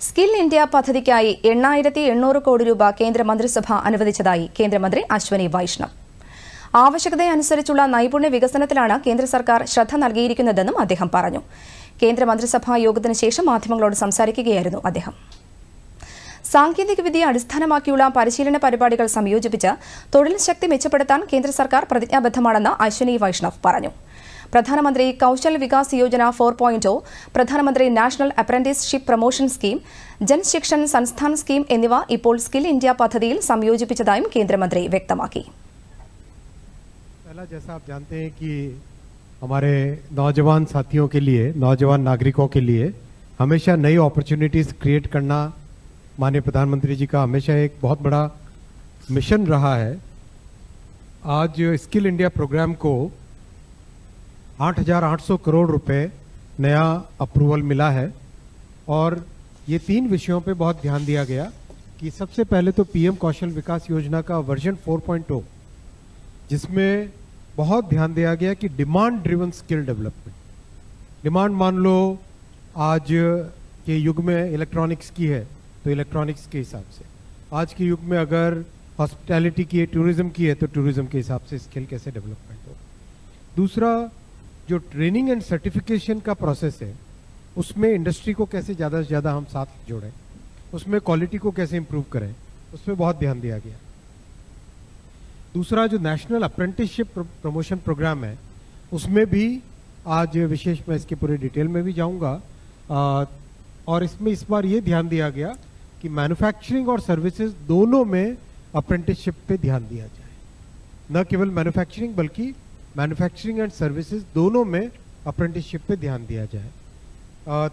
Skill India പദ്ധതിക്കായി 8,800 കോടി രൂപ കേന്ദ്രമന്ത്രിസഭ അനുവദിച്ചതായി കേന്ദ്രമന്ത്രി അശ്വനി വൈഷ്ണവ്. ആവശ്യകതയനുസരിച്ചുള്ള നൈപുണ്യ വികസനത്തിലാണ് കേന്ദ്ര സർക്കാർ ശ്രദ്ധ നൽകിയിരിക്കുന്നതെന്നും അദ്ദേഹം പറഞ്ഞു. കേന്ദ്രമന്ത്രിസഭാ യോഗത്തിന് ശേഷം മാധ്യമങ്ങളോട് സംസാരിക്കുകയായിരുന്നു അദ്ദേഹം. സാങ്കേതികവിദ്യയെ അടിസ്ഥാനമാക്കിയുള്ള പരിശീലന പരിപാടികൾ സംയോജിപ്പിച്ച് തൊഴിൽ ശക്തി മെച്ചപ്പെടുത്താൻ കേന്ദ്ര സർക്കാർ പ്രതിജ്ഞാബദ്ധമാണെന്ന് അശ്വനി വൈഷ്ണവ് പറഞ്ഞു. പ്രധാനമന്ത്രി Kaushal Vikas Yojana 4.0, Pradhanmantri national apprenticeship promotion scheme, Jan Shikshan Sansthan scheme എന്നിവ ഇപ്പോൾ സ്കിൽ ഇന്ത്യ പദ്ധതിയിൽ സംയോജിപ്പിച്ചതായും കേന്ദ്രമന്ത്രി വ്യക്തമാക്കി. जैसा आप जानते हैं कि हमारे नौजवान साथियों के लिए, नौजवान नागरिकों के लिए हमेशा नई अपॉर्चुनिटीज़ क्रिएट करना माननीय प्रधानमंत्री जी का हमेशा एक बहुत बड़ा मिशन रहा है. आज स्किल इंडिया प्रोग्राम को 8,800 करोड़ रुपए नया अप्रूवल मिला है और ये 3 विषयों पे बहुत ध्यान दिया गया कि सबसे पहले तो पीएम कौशल विकास योजना का वर्जन 4.0, जिसमें बहुत ध्यान दिया गया कि demand driven skill development. Demand मान लो आज के युग में इलेक्ट्रॉनिक्स की है तो इलेक्ट्रॉनिक्स के हिसाब से, आज के युग में अगर हॉस्पिटैलिटी की है, टूरिज्म की है तो टूरिज्म के हिसाब से स्किल कैसे डेवलपमेंट हो. दूसरा, जो ट्रेनिंग एंड सर्टिफिकेशन का प्रोसेस है उसमें इंडस्ट्री को कैसे ज़्यादा से ज़्यादा हम साथ जोड़ें, उसमें क्वालिटी को कैसे इम्प्रूव करें, उसमें बहुत ध्यान दिया गया. दूसरा, जो नेशनल अप्रेंटिसशिप प्रमोशन प्रोग्राम है उसमें भी आज विशेष मैं इसके पूरे डिटेल में भी जाऊंगा और इसमें इस बार ये ध्यान दिया गया कि मैन्युफैक्चरिंग और सर्विसेज दोनों में अप्रेंटिसशिप पे ध्यान दिया जाए. न केवल मैन्युफैक्चरिंग बल्कि मैन्युफैक्चरिंग एंड सर्विसेज दोनों में अप्रेंटिसशिप पे ध्यान दिया जाए.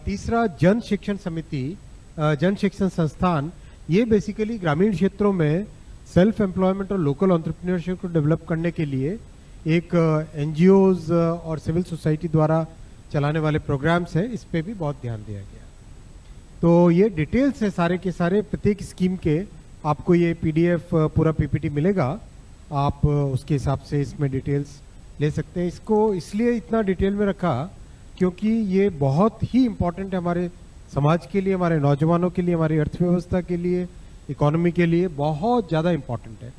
तीसरा, जन शिक्षण समिति, जन शिक्षण संस्थान, ये बेसिकली ग्रामीण क्षेत्रों में सेल्फ एम्प्लॉयमेंट और लोकल एंटरप्रेन्योरशिप को डेवलप करने के लिए एक एनजीओज और सिविल सोसाइटी द्वारा चलाने वाले प्रोग्राम्स हैं. इस पे भी बहुत ध्यान दिया गया. तो ये डिटेल्स है सारे के सारे प्रत्येक स्कीम के. आपको ये पीडीएफ पूरा पीपीटी मिलेगा, आप उसके हिसाब से इसमें डिटेल्स ले सकते हैं. इसको इसलिए इतना डिटेल में रखा क्योंकि ये बहुत ही इम्पोर्टेंट है हमारे समाज के लिए, हमारे नौजवानों के लिए, हमारी अर्थव्यवस्था के लिए, इकोनॉमी के लिए बहुत ज़्यादा इम्पोर्टेंट है.